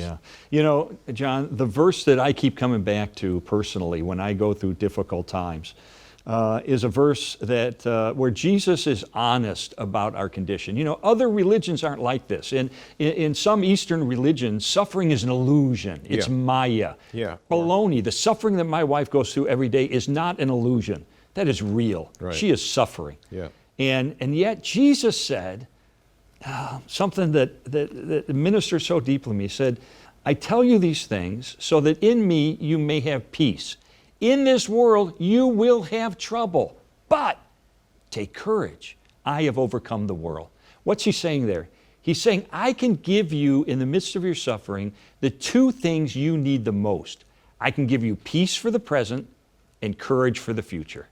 Yeah. You know, John, the verse that I keep coming back to personally when I go through difficult times is a verse that where Jesus is honest about our condition. You know, other religions aren't like this. In some Eastern religions, suffering is an illusion. It's Maya. Yeah. Baloney. The suffering that my wife goes through every day is not an illusion. That is real. Right. She is suffering. Yeah. And yet Jesus said something that ministers so deeply to me. He said, I tell you these things so that in me you may have peace. In this world you will have trouble, but take courage. I have overcome the world. What's he saying there? He's saying, I can give you in the midst of your suffering the two things you need the most. I can give you peace for the present and courage for the future.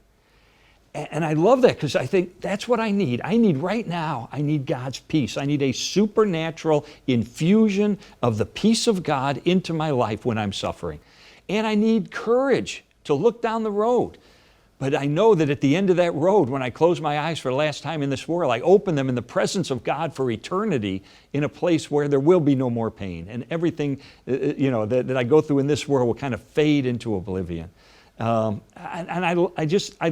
And I love that because I think that's what I need. I need right now, I need God's peace. I need a supernatural infusion of the peace of God into my life when I'm suffering. And I need courage to look down the road. But I know that at the end of that road, when I close my eyes for the last time in this world, I open them in the presence of God for eternity in a place where there will be no more pain. And everything that I go through in this world will kind of fade into oblivion. I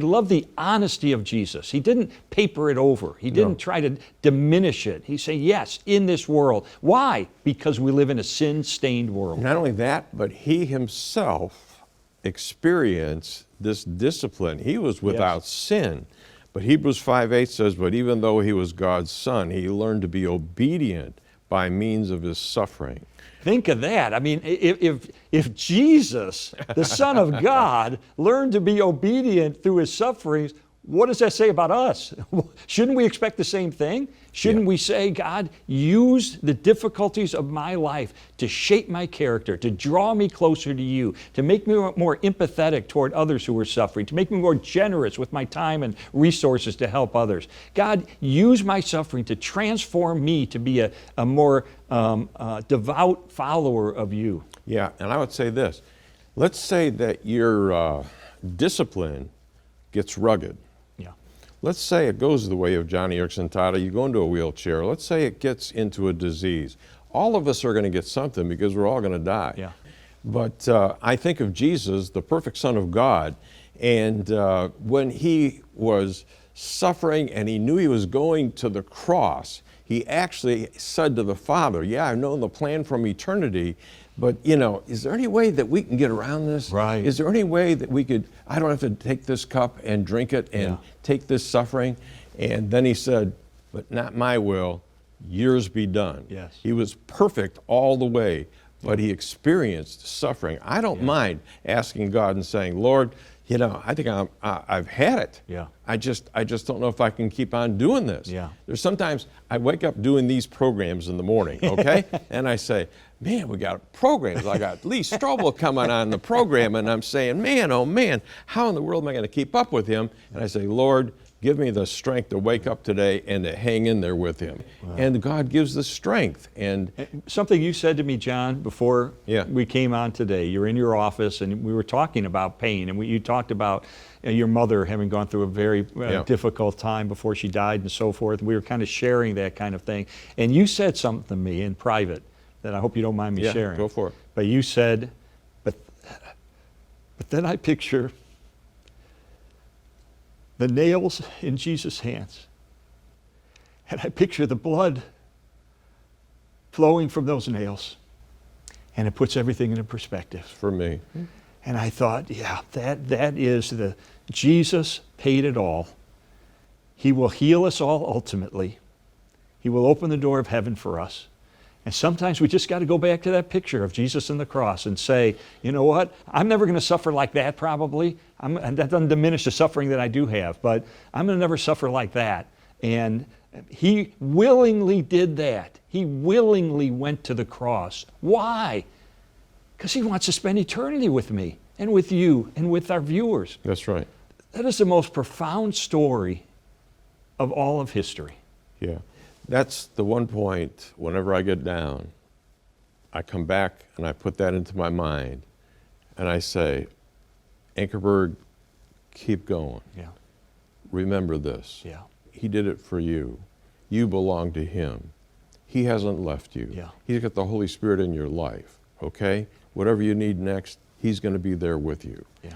love the honesty of Jesus. He didn't paper it over. He didn't try to diminish it. He said, yes, in this world. Why? Because we live in a sin-stained world. Not only that, but he himself experienced this discipline. He was without sin. But Hebrews 5:8 says, but even though he was God's son, he learned to be obedient by means of his suffering. Think of that. I mean, if Jesus, the Son of God, learned to be obedient through his sufferings, what does that say about us? Shouldn't we expect the same thing? Shouldn't we say, God, use the difficulties of my life to shape my character, to draw me closer to you, to make me more empathetic toward others who are suffering, to make me more generous with my time and resources to help others. God, use my suffering to transform me to be a more devout follower of you. Yeah, and I would say this. Let's say that your discipline gets rugged. Let's say it goes the way of Johnny Erickson Tada. You go into a wheelchair. Let's say it gets into a disease. All of us are going to get something because we're all going to die. Yeah. But I think of Jesus, the perfect Son of God, and when he was suffering and he knew he was going to the cross, he actually said to the Father, yeah, I've known the plan from eternity, but, you know, is there any way that we can get around this? Right. Is there any way that we could, I don't have to take this cup and drink it and take this suffering? And then he said, but not my will, yours be done. Yes. He was perfect all the way, but he experienced suffering. I don't mind asking God and saying, Lord, you know, I think I've had it. Yeah. I just don't know if I can keep on doing this. Yeah. There's sometimes I wake up doing these programs in the morning, okay? And I say, man, we got programs. I got Lee Strobel coming on the program, and I'm saying, man, oh man, how in the world am I going to keep up with him? And I say, Lord, give me the strength to wake up today and to hang in there with him. Wow. And God gives the strength. And something you said to me, John, before we came on today, you're in your office and we were talking about pain, and you talked about your mother having gone through a very difficult time before she died and so forth. We were kind of sharing that kind of thing. And you said something to me in private that I hope you don't mind me sharing. Go for it. But you said, but then I picture the nails in Jesus' hands. And I picture the blood flowing from those nails. And it puts everything into perspective. For me. And I thought, yeah, that is Jesus paid it all. He will heal us all ultimately. He will open the door of heaven for us. And sometimes we just got to go back to that picture of Jesus on the cross and say, you know what? I'm never going to suffer like that probably. And that doesn't diminish the suffering that I do have, but I'm going to never suffer like that. And he willingly did that. He willingly went to the cross. Why? Because he wants to spend eternity with me and with you and with our viewers. That's right. That is the most profound story of all of history. Yeah. That's the one point, whenever I get down, I come back and I put that into my mind and I say, Ankerberg, keep going. Yeah. Remember this. Yeah. He did it for you. You belong to him. He hasn't left you. Yeah. He's got the Holy Spirit in your life, okay? Whatever you need next, He's going to be there with you. Yeah.